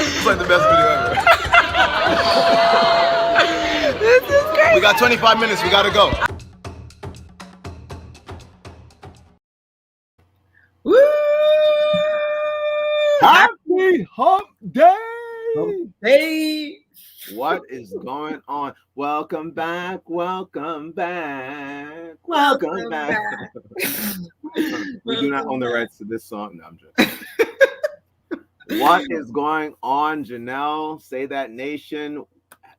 It's like the best video ever. This is crazy. We got 25 minutes. We gotta go. Woo! Happy Hump Day! Hey. What is going on? Welcome back. Welcome back. Welcome back. We do not own the rights to this song. No, I'm joking. What is going on, Janelle? Say That Nation.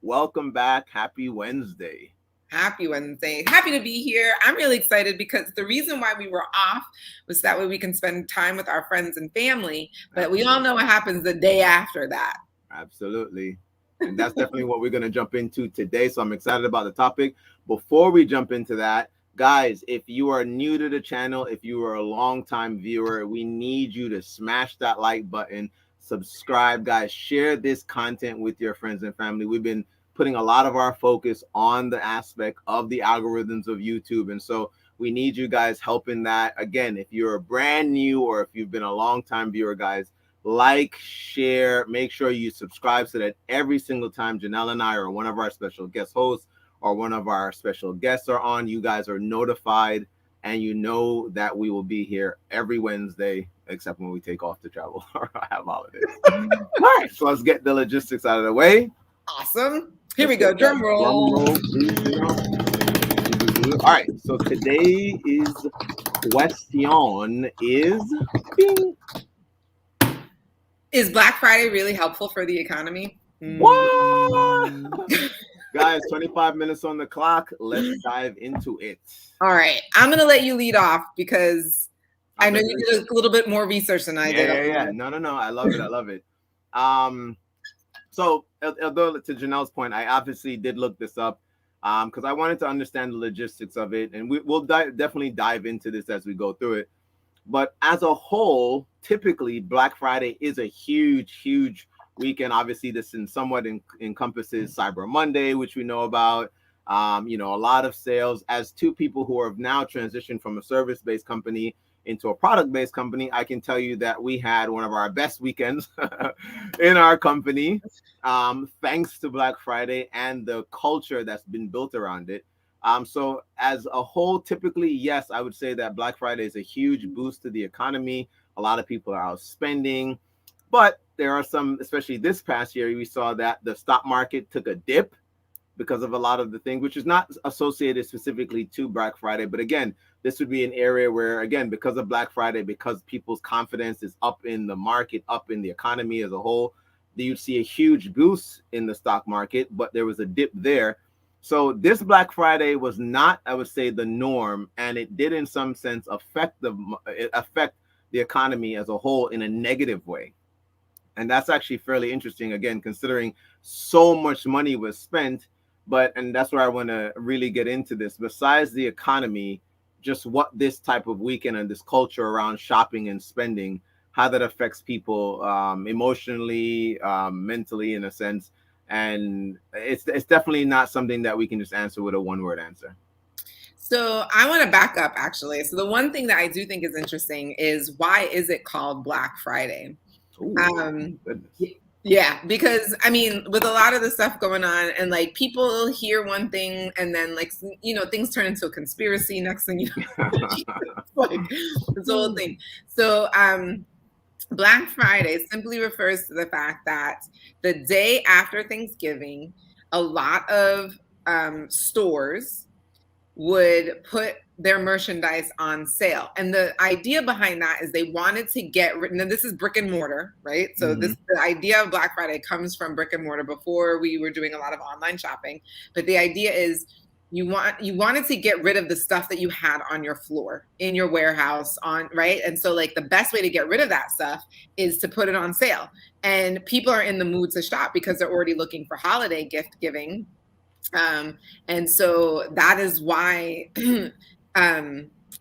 Welcome back. Happy Wednesday. Happy Wednesday. Happy to be here. I'm really excited because the reason why we were off was that way we can spend time with our friends and family. But we all know what happens the day after that. Absolutely. And that's definitely what we're going to jump into today. So I'm excited about the topic. Before we jump into that, guys, if you are new to the channel, if you are a longtime viewer, we need you to smash that like button, subscribe, guys, share this content with your friends and family. We've been putting a lot of our focus on the aspect of the algorithms of YouTube. And so we need you guys helping that. Again, if you're brand new or if you've been a longtime viewer, guys, like, share, make sure you subscribe so that every single time Janelle and I or one of our special guest hosts or one of our special guests are on, you guys are notified and you know that we will be here every Wednesday, except when we take off to travel or have holidays. All right, so let's get the logistics out of the way. Awesome. Here we go. Drum roll. All right, so today is question is bing. Is Black Friday really helpful for the economy? What? Guys, 25 minutes on the clock. Let's dive into it. All right. I'm going to let you lead off because I know you did a little bit more research than I did. Yeah. No. I love it. So, although to Janelle's point, I obviously did look this up because I wanted to understand the logistics of it. And we'll definitely dive into this as we go through it. But as a whole, typically Black Friday is a huge weekend. Obviously, this somewhat encompasses Cyber Monday, which we know about. A lot of sales. As two people who have now transitioned from a service-based company into a product-based company, I can tell you that we had one of our best weekends in our company, thanks to Black Friday and the culture that's been built around it. So as a whole, typically, yes, I would say that Black Friday is a huge boost to the economy. A lot of people are out spending, but there are some, especially this past year, we saw that the stock market took a dip because of a lot of the things, which is not associated specifically to Black Friday. But again, this would be an area where, again, because of Black Friday, because people's confidence is up in the market, up in the economy as a whole, you'd see a huge boost in the stock market, but there was a dip there. So this Black Friday was not, I would say, the norm, and it did in some sense affect the economy as a whole in a negative way. And that's actually fairly interesting, again, considering so much money was spent. And that's where I want to really get into this. Besides the economy, just what this type of weekend and this culture around shopping and spending, how that affects people emotionally, mentally, in a sense. And it's definitely not something that we can just answer with a one-word answer. So I want to back up, actually. So the one thing that I do think is interesting is, why is it called Black Friday? Ooh, goodness. Yeah, because I mean, with a lot of the stuff going on, and like people hear one thing and then things turn into a conspiracy. Next thing you know, like this whole thing. So Black Friday simply refers to the fact that the day after Thanksgiving, a lot of stores would put their merchandise on sale. And the idea behind that is they wanted to get rid, and this is brick and mortar, right? So the idea of Black Friday comes from brick and mortar before we were doing a lot of online shopping. But the idea is you wanted to get rid of the stuff that you had on your floor, in your warehouse, right? And so like the best way to get rid of that stuff is to put it on sale. And people are in the mood to shop because they're already looking for holiday gift giving. And so that is why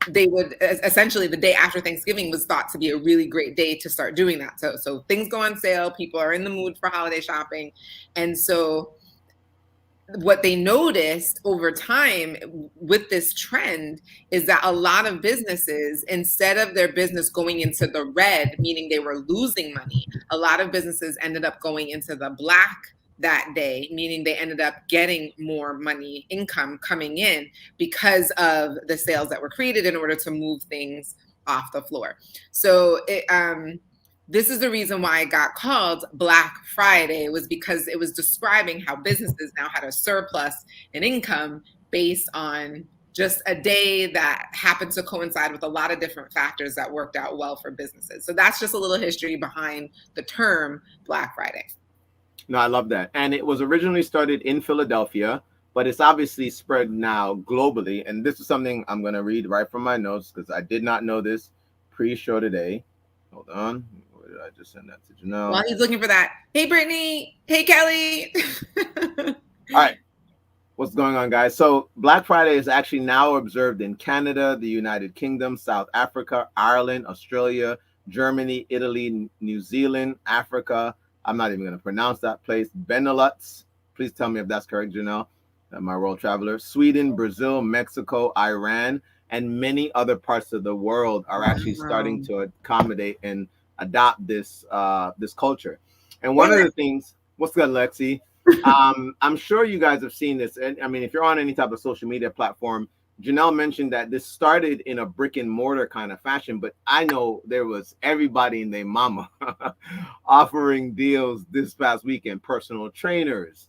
they would essentially, the day after Thanksgiving was thought to be a really great day to start doing that. So things go on sale, people are in the mood for holiday shopping. And so what they noticed over time with this trend is that a lot of businesses, instead of their business going into the red, meaning they were losing money, a lot of businesses ended up going into the black that day, meaning they ended up getting more money, income coming in because of the sales that were created in order to move things off the floor. So this is the reason why it got called Black Friday, was because it was describing how businesses now had a surplus in income based on just a day that happened to coincide with a lot of different factors that worked out well for businesses. So that's just a little history behind the term Black Friday. No, I love that. And it was originally started in Philadelphia, but it's obviously spread now globally. And this is something I'm going to read right from my notes because I did not know this pre-show today. Hold on. Where did I just send that to Janelle? While he's looking for that. Hey, Brittany. Hey, Kelly. All right. What's going on, guys? So Black Friday is actually now observed in Canada, the United Kingdom, South Africa, Ireland, Australia, Germany, Italy, New Zealand, Africa. I'm not even going to pronounce that place. Benelux. Please tell me if that's correct, Janelle, my world traveler. Sweden, Brazil, Mexico, Iran, and many other parts of the world are actually starting to accommodate and adopt this this culture. And one of the things, what's good, Lexi? I'm sure you guys have seen this. And I mean, if you're on any type of social media platform, Janelle mentioned that this started in a brick and mortar kind of fashion, but I know there was everybody and their mama offering deals this past weekend, personal trainers,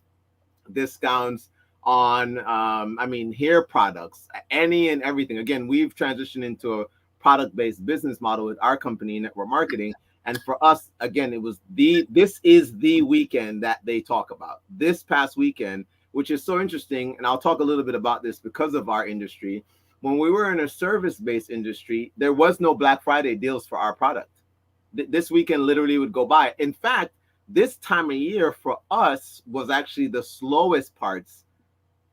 discounts on, I mean, hair products, any and everything. Again, we've transitioned into a product-based business model with our company, Network Marketing. And for us, again, this is the weekend that they talk about. This past weekend, which is so interesting, and I'll talk a little bit about this because of our industry. When we were in a service-based industry, there was no Black Friday deals for our product. This weekend literally would go by. In fact, this time of year for us was actually the slowest parts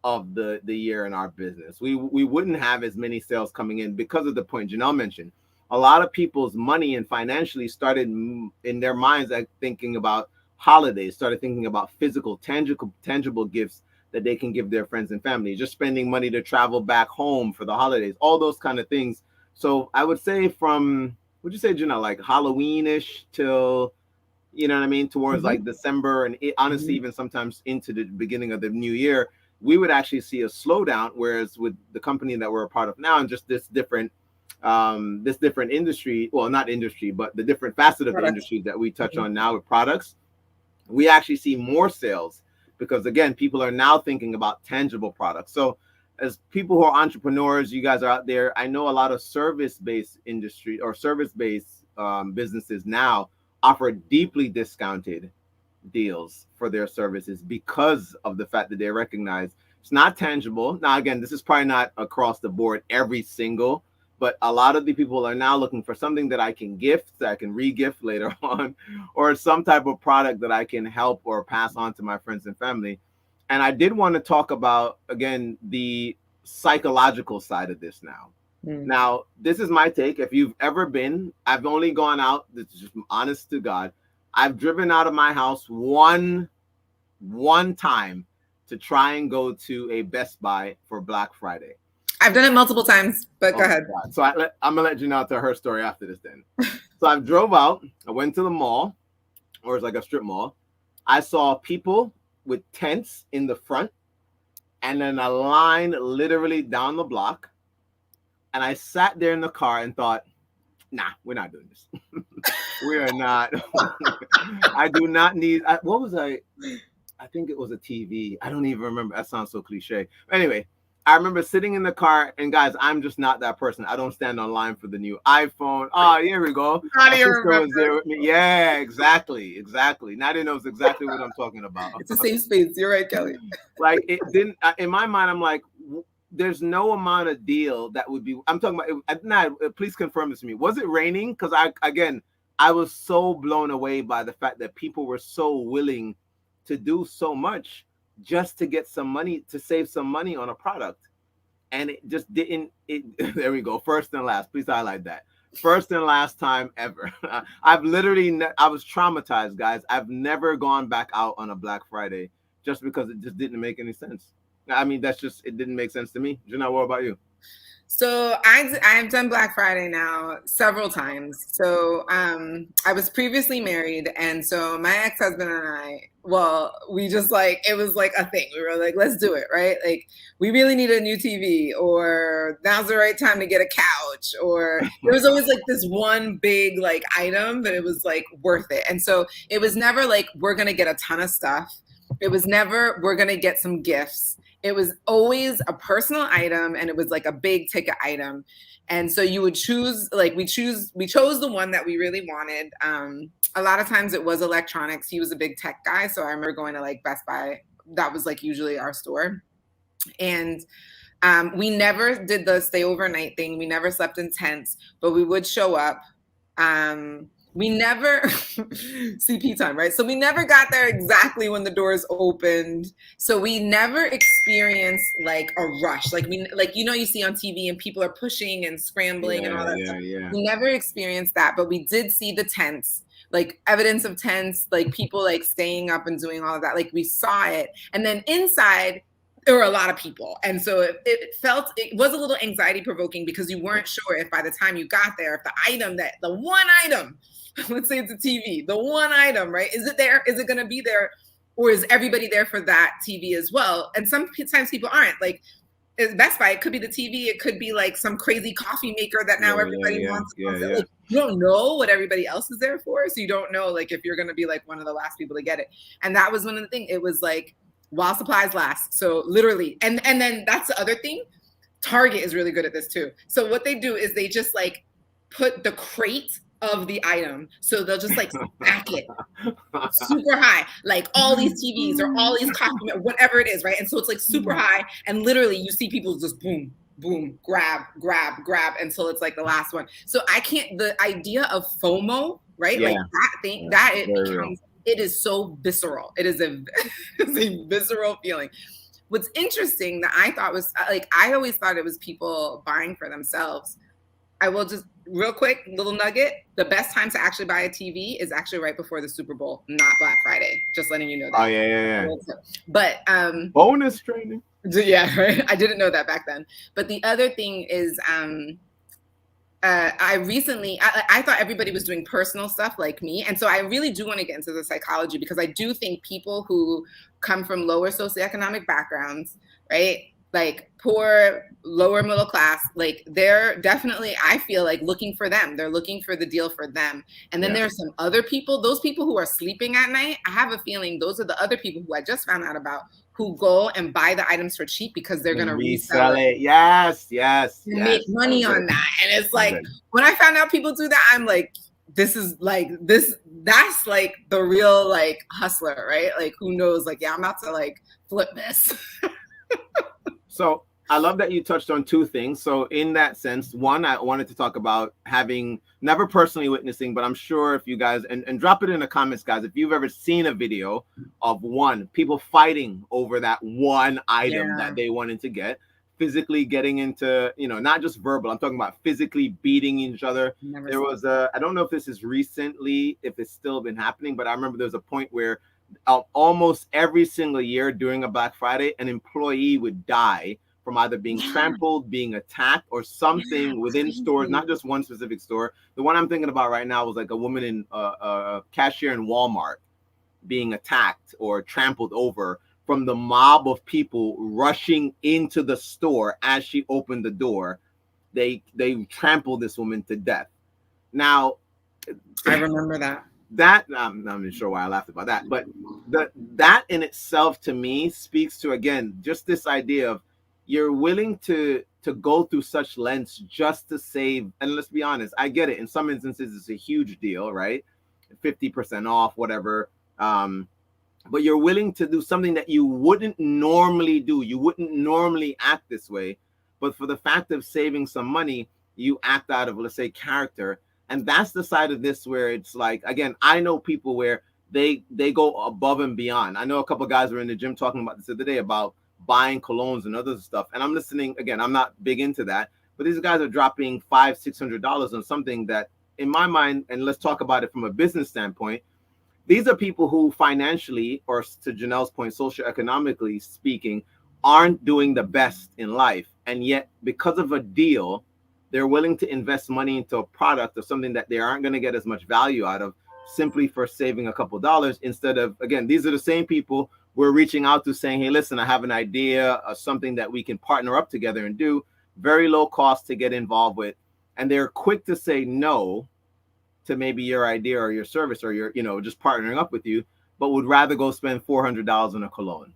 of the year in our business. We wouldn't have as many sales coming in because of the point Janelle mentioned. A lot of people's money and financially started in their minds like thinking about holidays, started thinking about physical, tangible gifts that they can give their friends and family, just spending money to travel back home for the holidays, all those kind of things. So I would say from, would you say, Janelle, like Halloween-ish till, you know what I mean, towards like December and honestly even sometimes into the beginning of the new year, we would actually see a slowdown. Whereas with the company that we're a part of now and just this different industry, well, not industry, but the different facet of the industry that we touch on now with products, we actually see more sales because, again, people are now thinking about tangible products. So as people who are entrepreneurs, you guys are out there, I know a lot of service-based industry or service-based businesses now offer deeply discounted deals for their services because of the fact that they recognize it's not tangible. Now, again, this is probably not across the board every single, but a lot of the people are now looking for something that I can gift, that I can re-gift later on, or some type of product that I can help or pass on to my friends and family. And I did want to talk about, again, the psychological side of this now. Now, this is my take. If you've ever been, I've only gone out, this is just honest to God, I've driven out of my house one time to try and go to a Best Buy for Black Friday. I've done it multiple times, but go ahead. God. So I'm gonna let Janelle tell her story after this then. So I drove out, I went to the mall, or it's like a strip mall. I saw people with tents in the front and then a line literally down the block. And I sat there in the car and thought, nah, we're not doing this. We are not. I do not need, what was I think it was a TV. I don't even remember. That sounds so cliche. Anyway, I remember sitting in the car, and guys, I'm just not that person. I don't stand online for the new iPhone. Oh, here we go. Not even remember. Yeah, exactly. Nadia knows exactly what I'm talking about. It's the same space. You're right, Kelly. Like, it didn't, in my mind, I'm like, there's no amount of deal that would be, I'm talking about, please confirm this to me. Was it raining? Because I was so blown away by the fact that people were so willing to do so much just to get some money, to save some money on a product. And it just didn't, there we go. First and last, please highlight that. First and last time ever. I was traumatized, guys. I've never gone back out on a Black Friday just because it just didn't make any sense. I mean, it didn't make sense to me. Janelle, what about you? So I've done Black Friday now several times. So I was previously married, and so my ex-husband and I, well, we just like, it was like a thing. We were like, let's do it, right? Like, we really need a new TV, or now's the right time to get a couch, or there was always like this one big like item that it was like worth it. And so it was never like we're gonna get a ton of stuff. It was never we're gonna get some gifts. It was always a personal item, and it was like a big ticket item. And so you would choose, like we chose the one that we really wanted. A lot of times it was electronics. He was a big tech guy. So I remember going to like Best Buy. That was like usually our store. And we never did the stay overnight thing. We never slept in tents, but we would show up. We never CP time, right? So we never got there exactly when the doors opened. So we never experienced like a rush, like you see on TV and people are pushing and scrambling and all that stuff. Yeah. We never experienced that, but we did see the tents, like evidence of tents, like people like staying up and doing all of that. Like we saw it, and then inside there were a lot of people. And so it was a little anxiety provoking because you weren't sure if by the time you got there, if the one item, let's say it's a TV, the one item, right? Is it there? Is it going to be there? Or is everybody there for that TV as well? And sometimes people aren't. Like at Best Buy, it could be the TV. It could be like some crazy coffee maker that now everybody wants. Like, you don't know what everybody else is there for. So you don't know like if you're going to be like one of the last people to get it. And that was one of the things. It was like, while supplies last. So literally, and then that's the other thing. Target is really good at this too. So what they do is they just like put the crate of the item. So they'll just like stack it super high, like all these TVs or all these coffee, whatever it is, right? And so it's like super high, and literally you see people just boom, boom, grab until it's like the last one. So the idea of FOMO, right? Yeah. Like that thing, it is so visceral. It is it's a visceral feeling. What's interesting that I thought was like, I always thought it was people buying for themselves. I will just real quick, little nugget. The best time to actually buy a TV is actually right before the Super Bowl, not Black Friday. Just letting you know that. Oh yeah. But bonus training. Yeah, right. I didn't know that back then. But the other thing is I thought everybody was doing personal stuff like me. And so I really do want to get into the psychology, because I do think people who come from lower socioeconomic backgrounds, right? Like poor, lower middle class, like they're definitely, I feel like, looking for them. They're looking for the deal for them. And then there's some other people, those people who are sleeping at night, I have a feeling those are the other people who I just found out about, who go and buy the items for cheap because they're going to resell it. Yes. Make money on that. And it's like, when I found out people do that, I'm like, that's like the real like hustler, right? Like, who knows? Like, yeah, I'm about to like flip this. So I love that you touched on two things. So in that sense, one, I wanted to talk about having never personally witnessing, but I'm sure if you guys, and drop it in the comments, guys, if you've ever seen a video of people fighting over that one item that they wanted to get, physically getting into, not just verbal, I'm talking about physically beating each other. There was I don't know if this is recently, if it's still been happening, but I remember there was a point where almost every single year during a Black Friday, an employee would die from either being trampled, being attacked, or something within stores, not just one specific store. The one I'm thinking about right now was like a woman in a cashier in Walmart being attacked or trampled over from the mob of people rushing into the store as she opened the door. They trampled this woman to death. Now, I remember that. I'm not even sure why I laughed about that, but that in itself to me speaks to, again, just this idea of you're willing to go through such lengths just to save. And let's be honest, I get it. In some instances, it's a huge deal, right? 50% off, whatever. But you're willing to do something that you wouldn't normally do. You wouldn't normally act this way. But for the fact of saving some money, you act out of, let's say, character. And that's the side of this where it's like, again, I know people where they go above and beyond. I know a couple of guys were in the gym talking about this the other day about buying colognes and other stuff. And I'm listening, again, I'm not big into that, but these guys are dropping $500-$600 on something that, in my mind, and let's talk about it from a business standpoint, These are people who financially, or to Janelle's point, socioeconomically speaking, aren't doing the best in life. And yet, because of a deal, they're willing to invest money into a product or something that they aren't going to get as much value out of, simply for saving a couple dollars. Instead of, again, these are the same people we're reaching out to saying, hey, listen, I have an idea of something that we can partner up together and do, very low cost to get involved with. And they're quick to say no to maybe your idea or your service or your, just partnering up with you, but would rather go spend $400 on a cologne.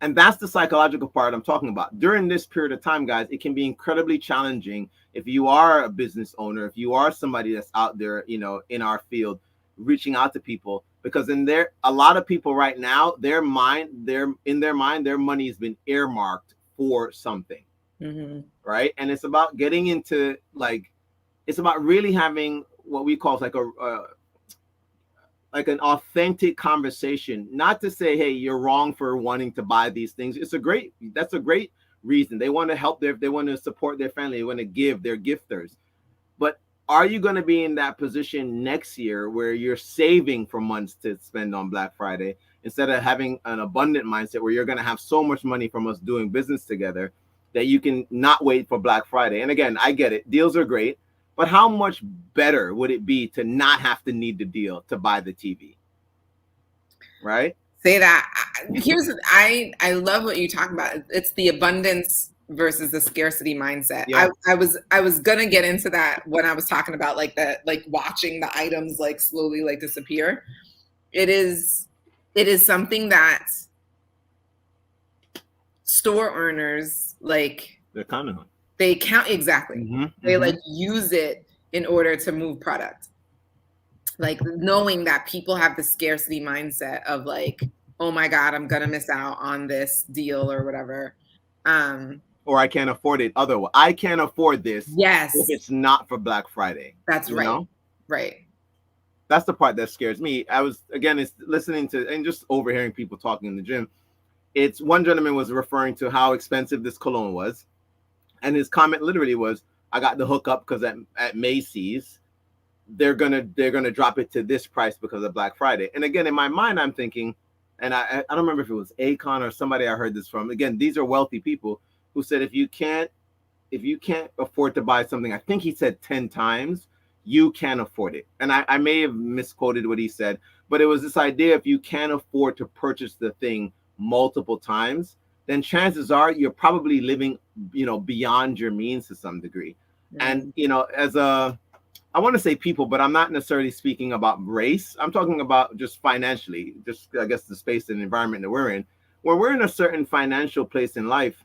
And that's the psychological part I'm talking about. During this period of time, guys, it can be incredibly challenging if you are a business owner, if you are somebody that's out there, in our field, reaching out to people, because a lot of people right now, their money has been earmarked for something, right? And it's about getting into it's about really having what we call like an authentic conversation, not to say, hey, you're wrong for wanting to buy these things. That's a great reason. They want to help they want to support their family. They want to give, their gifters. But are you going to be in that position next year where you're saving for months to spend on Black Friday, instead of having an abundant mindset where you're going to have so much money from us doing business together that you can not wait for Black Friday? And again, I get it. Deals are great. But how much better would it be to not have to need the deal to buy the TV? Right? Say that. I love what you talk about. It's the abundance versus the scarcity mindset. Yeah. I was gonna get into that when I was talking about watching the items slowly disappear. It is something that store owners they're counting on. They count, exactly. They use it in order to move product. Knowing that people have the scarcity mindset of oh my God, I'm gonna miss out on this deal or whatever. Or I can't afford it otherwise. I can't afford this. Yes. If it's not for Black Friday. That's right. Right. That's the part that scares me. It's listening to and just overhearing people talking in the gym. It's one gentleman was referring to how expensive this cologne was. And his comment literally was, I got the hookup because at Macy's, they're gonna drop it to this price because of Black Friday. And again, in my mind, I'm thinking, and I don't remember if it was Akon or somebody I heard this from. Again, these are wealthy people who said if you can't afford to buy something, I think he said 10 times, you can't afford it. And I may have misquoted what he said, but it was this idea: if you can't afford to purchase the thing multiple times, then chances are you're probably living, beyond your means to some degree. And, I want to say people, but I'm not necessarily speaking about race. I'm talking about just financially, just, I guess, the space and environment that we're in. When we're in a certain financial place in life,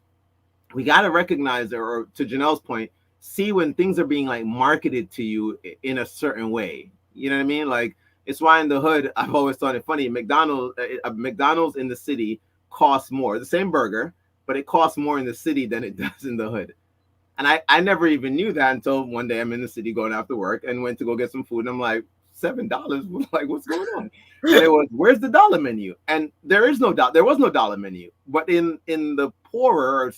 we got to recognize, or to Janelle's point, see when things are being marketed to you in a certain way. You know what I mean? It's why in the hood, I've always thought it funny. McDonald's in the city costs more, the same burger, but it costs more in the city than it does in the hood. And I never even knew that until one day I'm in the city going after work and went to go get some food. And I'm like, $7? What's going on? And it was, where's the dollar menu? And there was no dollar menu. But in the poorer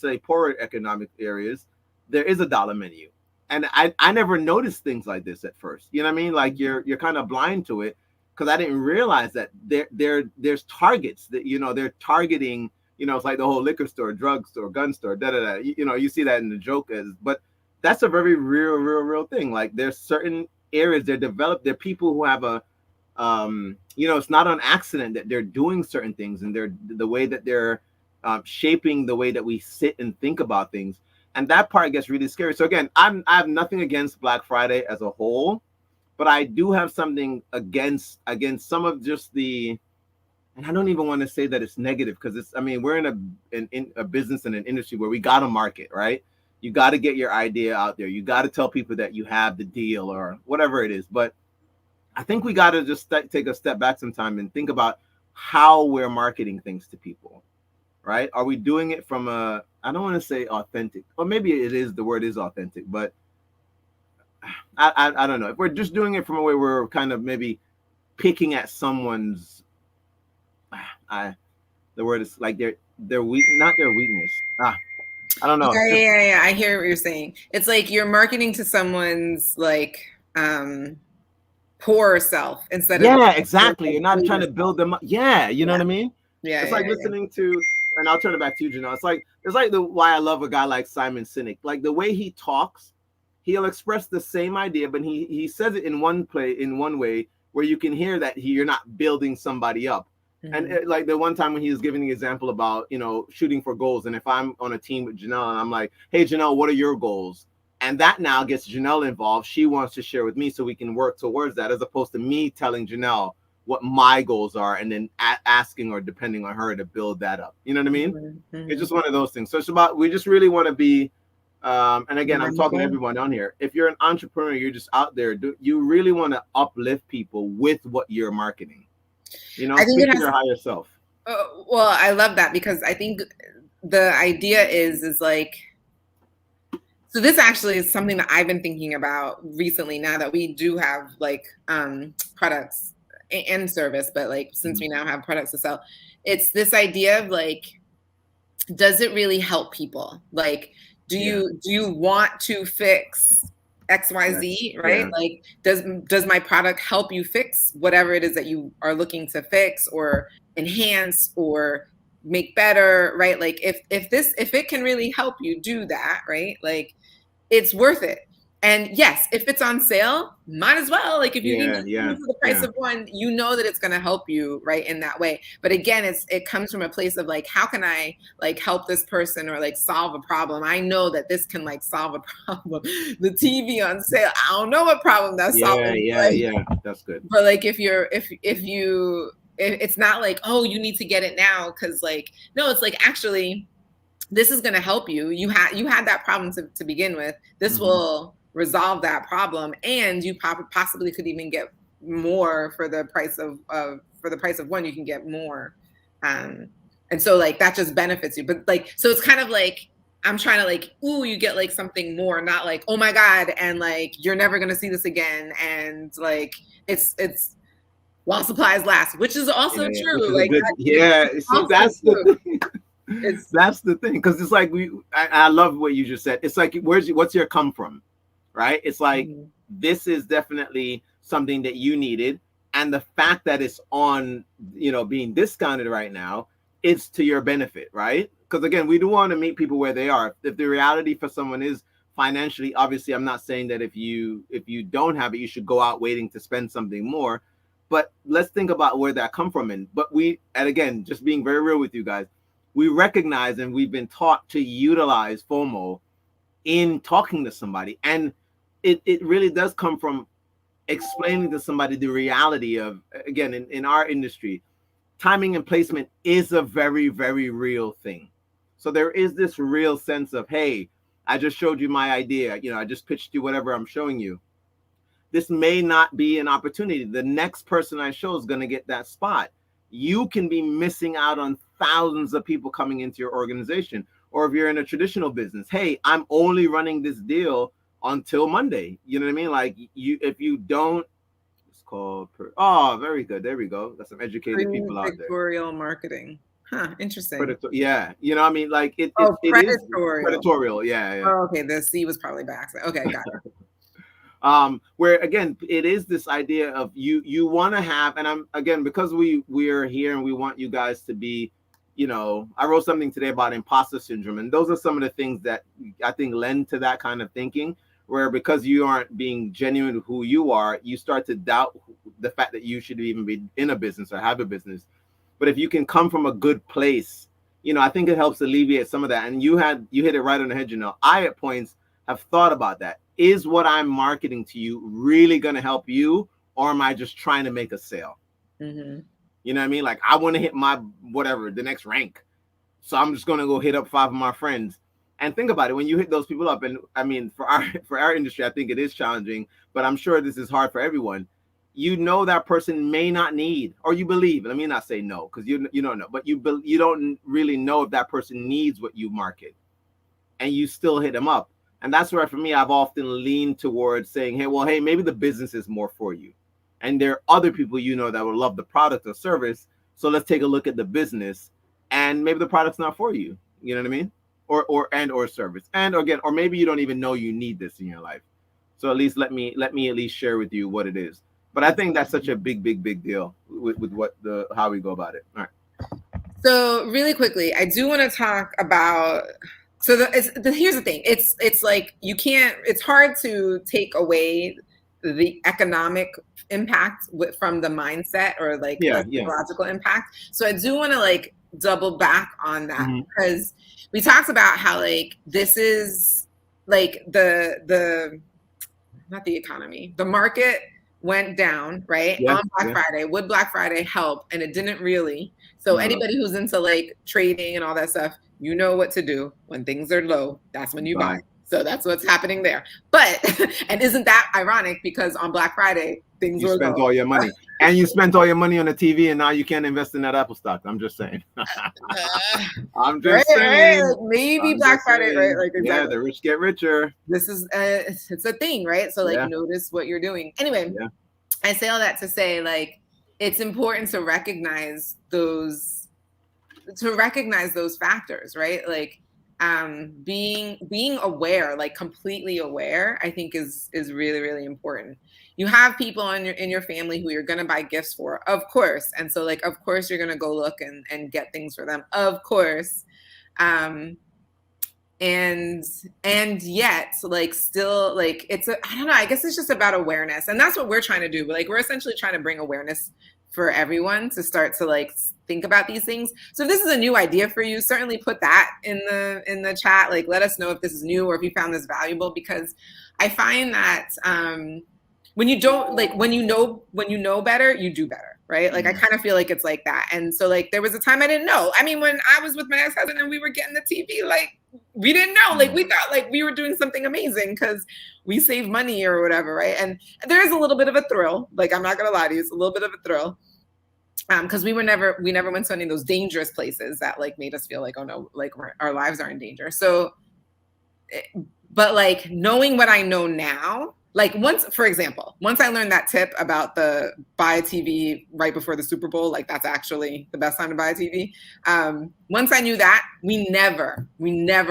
economic areas, there is a dollar menu. And I never noticed things like this at first. You know what I mean? You're kind of blind to it, because I didn't realize that there's targets that, they're targeting, it's like the whole liquor store, drug store, gun store, you see that in the joke, but that's a very real thing. There's certain areas they're developed, there are people who have it's not an accident that they're doing certain things, and the way that they're shaping the way that we sit and think about things. And that part gets really scary. So again, I have nothing against Black Friday as a whole, but I do have something against some of just the, and I don't even want to say that it's negative, because we're in a business and an industry where we got to market, right? You got to get your idea out there. You got to tell people that you have the deal or whatever it is. But I think we got to just take a step back sometime and think about how we're marketing things to people, right? Are we doing it from I don't want to say authentic, or maybe the word is authentic, but I don't know. If we're just doing it from a way where we're kind of maybe picking at someone's, the word is their weak, not their weakness. I don't know. Yeah. I hear what you're saying. It's you're marketing to someone's poor self instead of Yeah, exactly. You're not trying to build them up. Yeah, you know what I mean? Yeah, It's like listening to, and I'll turn it back to you, Janelle. It's like the why I love a guy like Simon Sinek. Like the way he talks, he'll express the same idea, but he says it in one way where you can hear that you're not building somebody up. And like the one time when he was giving the example about, you know, shooting for goals, and if I'm on a team with Janelle and I'm like, hey Janelle, what are your goals? And that now gets Janelle involved. She wants to share with me so we can work towards that, as opposed to me telling Janelle what my goals are and then asking or depending on her to build that up. You know what I mean? It's just one of those things. So it's about, we just really want to be, and again, I'm talking to everyone down here. If you're an entrepreneur, you're just out there, you really want to uplift people with what you're marketing. You know, speak to your higher self. Well, I love that, because I think the idea is like, so this actually is something that I've been thinking about recently, now that we do have like products and service, but like since we now have products to sell, it's this idea of like, does it really help people? Like, do you want to fix XYZ, right? Yeah. Like, does my product help you fix whatever it is that you are looking to fix or enhance or make better, right? Like if it can really help you do that, right? Like, it's worth it. And yes, if it's on sale, might as well. Like if you can get for the price of one, you know that it's going to help you, right, in that way. But again, it comes from a place of like, how can I like help this person or like solve a problem? I know that this can like solve a problem. The TV on sale, I don't know what problem that's solving. Yeah, that's good. But like if it's not like, oh, you need to get it now, because like, no, it's like, actually, this is going to help you. You had that problem to begin with. This will resolve that problem, and you possibly could even get more for the price of one. You can get more, and so like that just benefits you. But like, so it's kind of like, I'm trying to like, ooh, you get like something more, not like, oh my God, and like you're never gonna see this again, and like it's while supplies last, which is also true. Like that's the thing. That's the thing, because it's like I love what you just said. It's like, what's your come from, right? It's like this is definitely something that you needed, and the fact that it's on, you know, being discounted right now, it's to your benefit, right? Because again, we do want to meet people where they are. If the reality for someone is financially, obviously, I'm not saying that if you don't have it, you should go out waiting to spend something more. But let's think about where that come from. And again, just being very real with you guys, we recognize and we've been taught to utilize FOMO in talking to somebody. And it really does come from explaining to somebody the reality of, again, in our industry, timing and placement is a very, very real thing. So there is this real sense of, hey, I just showed you my idea. You know, I just pitched you whatever I'm showing you. This may not be an opportunity. The next person I show is going to get that spot. You can be missing out on thousands of people coming into your organization. Or if you're in a traditional business, hey, I'm only running this deal until Monday. You know what I mean? Like if you don't, it's called, very good. There we go. Got some educated people out there. Predatory marketing. Huh, interesting. Yeah. You know what I mean? Like it is predatorial. Yeah. Oh, okay. The C was probably by accident. Okay, got it. Where again, it is this idea of you want to have, and I'm again, because we are here and we want you guys to be, you know, I wrote something today about imposter syndrome, and those are some of the things that I think lend to that kind of thinking, where because you aren't being genuine with who you are, you start to doubt the fact that you should even be in a business or have a business. But if you can come from a good place, you know, I think it helps alleviate some of that. And you hit it right on the head, you know. I at points have thought about that. Is what I'm marketing to you really going to help you, or am I just trying to make a sale? You know what I mean? Like, I want to hit my the next rank, so I'm just going to go hit up 5 of my friends. And think about it, when you hit those people up, and I mean, for our industry, I think it is challenging, but I'm sure this is hard for everyone. You know that person may not need, or you believe. Let me not say no, because you don't know, but you don't really know if that person needs what you market, and you still hit them up. And that's where, for me, I've often leaned towards saying, hey, maybe the business is more for you. And there are other people, you know, that would love the product or service. So let's take a look at the business, and maybe the product's not for you. You know what I mean? Or service. And again, or maybe you don't even know you need this in your life. So at least let me at least share with you what it is. But I think that's such a big deal with how we go about it. All right. So really quickly, I do want to talk about. So here's the thing. It's like you can't. It's hard to take away the economic impact from the mindset or like the psychological impact. So I do want to like double back on that because we talked about how like this is like the not the economy, the market went down, right? On Black Friday. Would Black Friday help? And it didn't really. So anybody who's into like trading and all that stuff, you know what to do when things are low. That's when you buy. So that's what's happening there. But and isn't that ironic? Because on Black Friday, things were spent low. all your money. And you spent all your money on the TV, and now you can't invest in that Apple stock. I'm just saying. I'm just saying. Right. Maybe Black Friday, right? Like exactly. Yeah, the rich get richer. This is it's a thing, right? So like notice what you're doing. Anyway, I say all that to say like it's important to recognize those factors, right? Like being aware, like completely aware, I think is really, really important. You have people in your family who you're going to buy gifts for, of course. And so like, of course, you're going to go look and get things for them, of course. And yet like still like I don't know, I guess it's just about awareness. And that's what we're trying to do. Like we're essentially trying to bring awareness for everyone to start to like think about these things. So if this is a new idea for you, certainly put that in the chat. Like let us know if this is new or if you found this valuable, because I find that when you don't like when you know better, you do better, right? Like I kind of feel like it's like that. And so like there was a time I didn't know. I mean, when I was with my ex-husband and we were getting the TV, like we didn't know, like we thought like we were doing something amazing because we saved money or whatever, right? And there is a little bit of a thrill. Like I'm not gonna lie to you, it's a little bit of a thrill. Because we never went to any of those dangerous places that like made us feel like, oh no, like our lives are in danger. So, but like knowing what I know now, like once I learned that tip about the buy a TV right before the Super Bowl, like that's actually the best time to buy a TV. Once I knew that, we never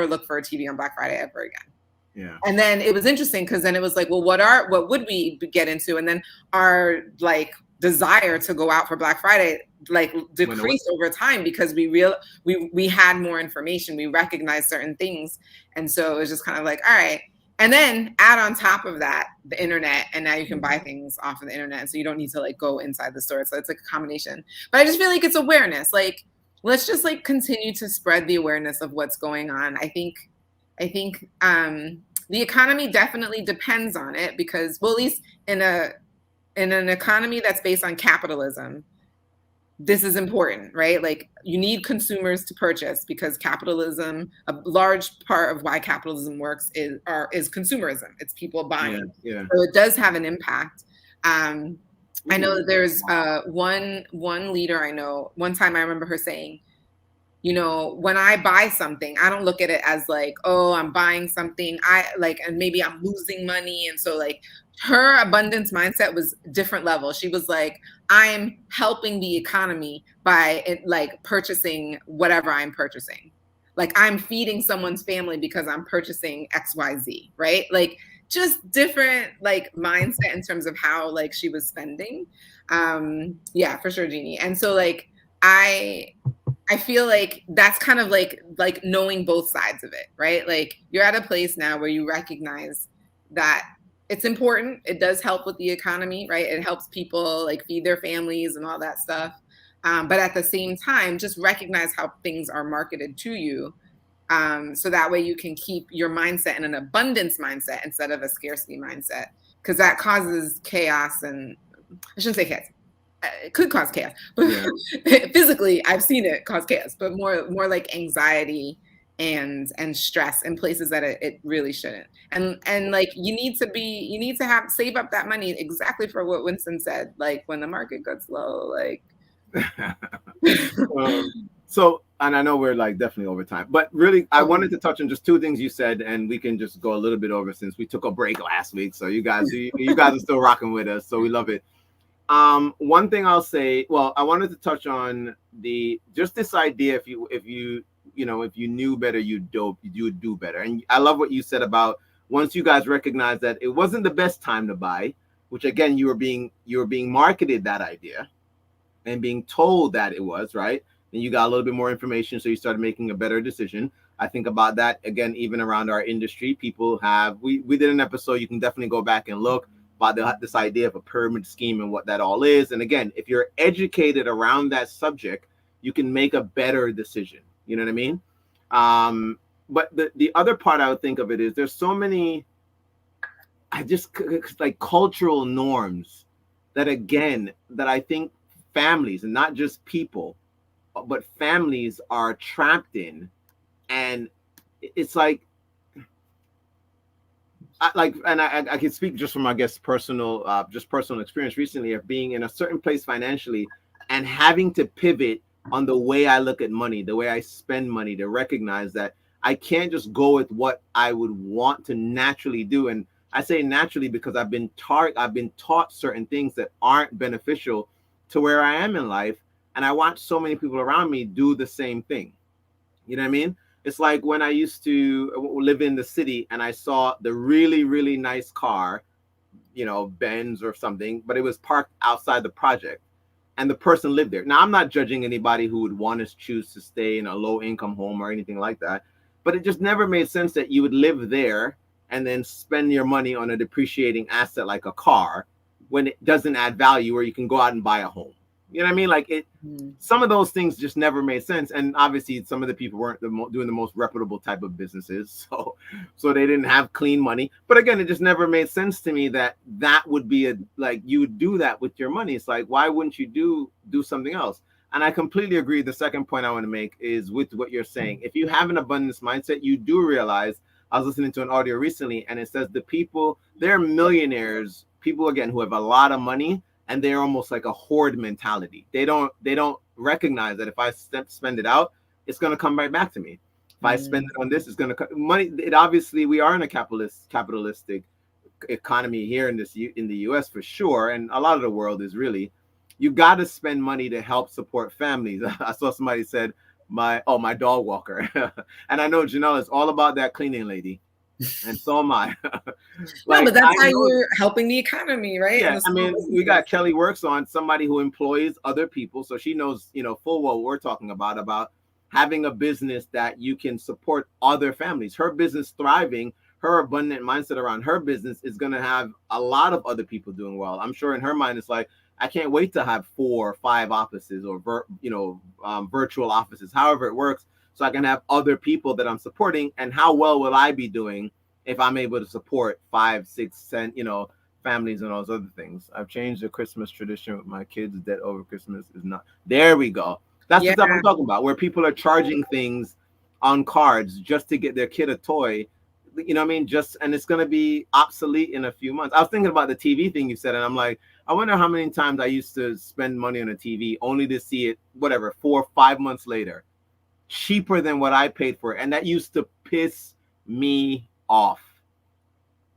look for a TV on Black Friday ever again. Yeah. And then it was interesting because then it was like, well, what would we get into? And then our like desire to go out for Black Friday like decreased over time because we had more information, we recognized certain things, and so it was just kind of like, all right. And then add on top of that the internet, and now you can buy things off of the internet, so you don't need to like go inside the store. So it's like a combination. But I just feel like it's awareness. Like let's just like continue to spread the awareness of what's going on. I think the economy definitely depends on it because, well, at least in an economy that's based on capitalism, this is important, right? Like you need consumers to purchase because capitalism, a large part of why capitalism works is consumerism. It's people buying. Yeah. So it does have an impact. I know that there's one leader I know, one time I remember her saying, you know, when I buy something, I don't look at it as like, oh, I'm buying something. And maybe I'm losing money. And so like her abundance mindset was different level. She was like, I'm helping the economy by like purchasing whatever I'm purchasing. Like I'm feeding someone's family because I'm purchasing XYZ, right? Like just different like mindset in terms of how like she was spending. Yeah, for sure, Jeannie. And so like I feel like that's kind of like knowing both sides of it, right? Like you're at a place now where you recognize that it's important. It does help with the economy, right? It helps people like feed their families and all that stuff. But at the same time, just recognize how things are marketed to you. So that way you can keep your mindset in an abundance mindset instead of a scarcity mindset, because that causes chaos. And I shouldn't say chaos. It could cause chaos, but physically I've seen it cause chaos, but more like anxiety and stress in places that it really shouldn't. And like you need to save up that money exactly for what Winston said, like when the market gets low, like so, and I know we're like definitely over time, but really I wanted to touch on just two things you said, and we can just go a little bit over since we took a break last week. So you guys are still rocking with us, so we love it. One thing I'll say, well, I wanted to touch on this idea, if you knew better, you would do better. And I love what you said about once you guys recognize that it wasn't the best time to buy, which again, you were being marketed that idea and being told that it was right. And you got a little bit more information, so you started making a better decision. I think about that again, even around our industry. People have we did an episode. You can definitely go back and look about this idea of a pyramid scheme and what that all is. And again, if you're educated around that subject, you can make a better decision. You know what I mean? But the other part I would think of it is there's so many, I just like cultural norms that I think families, and not just people, but families are trapped in. And it's like, I can speak just from, I guess, personal experience recently of being in a certain place financially and having to pivot on the way I look at money, the way I spend money, to recognize that I can't just go with what I would want to naturally do. And I say naturally because I've been taught certain things that aren't beneficial to where I am in life. And I watch so many people around me do the same thing. You know what I mean? It's like when I used to live in the city and I saw the really, really nice car, Benz or something, but it was parked outside the project and the person lived there. Now, I'm not judging anybody who would want to choose to stay in a low income home or anything like that, but it just never made sense that you would live there and then spend your money on a depreciating asset like a car when it doesn't add value, or you can go out and buy a home. You know what I mean? Like some of those things just never made sense. And obviously some of the people weren't doing the most reputable type of businesses. So they didn't have clean money. But again, it just never made sense to me that would be you would do that with your money. It's like, why wouldn't you do something else? And I completely agree. The second point I want to make is with what you're saying. If you have an abundance mindset, you do realize, I was listening to an audio recently and it says they're millionaires, people again, who have a lot of money, and they're almost like a hoard mentality. They don't recognize that if I spend it out, it's going to come right back to me. If I spend it on this, it's going to money. It obviously, we are in a capitalistic economy here in the US for sure, and a lot of the world is really. You got to spend money to help support families. I saw somebody said my dog walker, and I know Janelle is all about that cleaning lady. And so am I. No, but that's how you're helping the economy, right? Yeah, I mean, we got Kelly Works on, somebody who employs other people, so she knows, full well what we're talking about having a business that you can support other families. Her business thriving, her abundant mindset around her business is going to have a lot of other people doing well. I'm sure in her mind, it's like, I can't wait to have 4 or 5 offices or virtual offices, however it works, so I can have other people that I'm supporting. And how well will I be doing if I'm able to support 5, 6, 10, families and all those other things? I've changed the Christmas tradition with my kids that over Christmas is not. There we go. That's the stuff I'm talking about, where people are charging things on cards just to get their kid a toy. You know what I mean? And it's going to be obsolete in a few months. I was thinking about the TV thing you said, and I'm like, I wonder how many times I used to spend money on a TV only to see it, 4 or 5 months later, cheaper than what I paid for it. And that used to piss me off,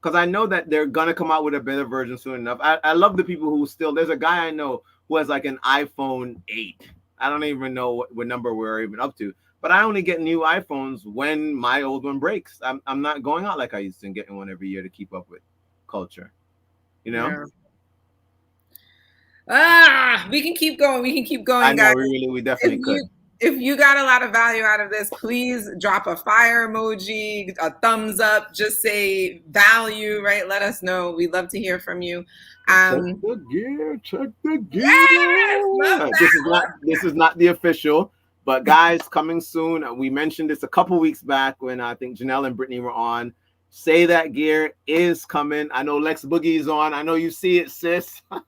because I know that they're going to come out with a better version soon enough. I love the people who there's a guy I know who has like an iPhone 8. I don't even know what number we're even up to. But I only get new iPhones when my old one breaks. I'm not going out like I used to and getting one every year to keep up with culture. Yeah. We can keep going. I know, guys. we definitely could. If you got a lot of value out of this, please drop a fire emoji, a thumbs up, just say value, right? Let us know. We'd love to hear from you. Check the gear. Yes, this is not the official. But guys, coming soon. We mentioned this a couple weeks back when I think Janelle and Brittany were on. Say That gear is coming. I know Lex Boogie is on. I know you see it, sis. Lex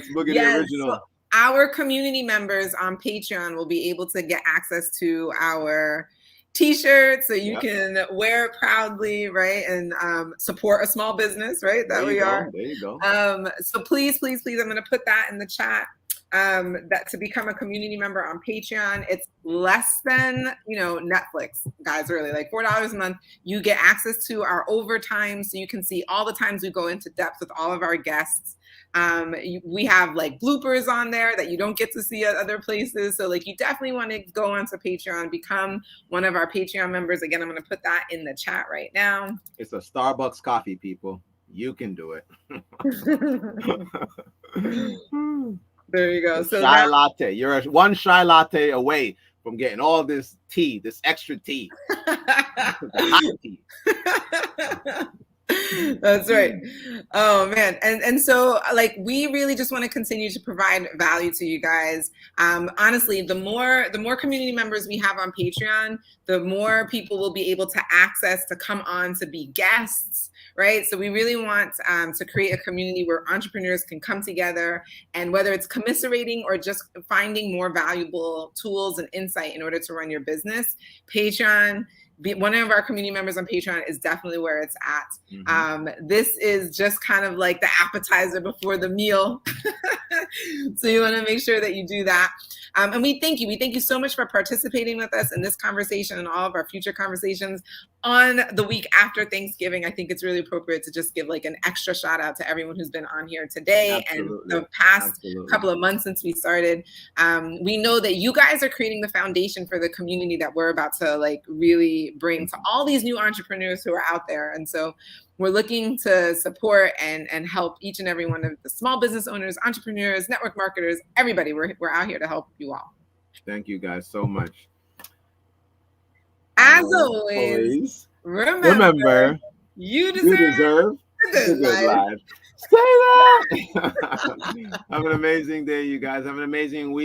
Boogie, the original. So our community members on Patreon will be able to get access to our T-shirts, so you can wear it proudly, right, and support a small business, right? That we are. There you go. So please, I'm going to put that in the chat. that to become a community member on Patreon. It's less than, Netflix, guys, really, like $4 a month. You get access to our overtime, so you can see all the times we go into depth with all of our guests. We have like bloopers on there that you don't get to see at other places. So like, you definitely want to go onto Patreon, become one of our Patreon members. Again, I'm going to put that in the chat right now. It's a Starbucks coffee, people. You can do it. There you go. So shy latte. You're one shy latte away from getting all this tea, this extra tea. Hot tea. That's right. Oh man. And so like, we really just want to continue to provide value to you guys. Honestly, the more community members we have on Patreon, the more people will be able to access to come on to be guests, right? So we really want to create a community where entrepreneurs can come together, and whether it's commiserating or just finding more valuable tools and insight in order to run your business, Patreon, one of our community members on Patreon is definitely where it's at. Mm-hmm. This is just kind of like the appetizer before the meal. So you want to make sure that you do that. And we thank you. We thank you so much for participating with us in this conversation and all of our future conversations. On the week after Thanksgiving, I think it's really appropriate to just give like an extra shout out to everyone who's been on here today. Absolutely. And the past couple of months since we started. We know that you guys are creating the foundation for the community that we're about to like really bring to all these new entrepreneurs who are out there. And so we're looking to support and help each and every one of the small business owners, entrepreneurs, network marketers, everybody. We're out here to help you all. Thank you guys so much. As always, remember you deserve a good life. Say that. Have an amazing day, you guys. Have an amazing week.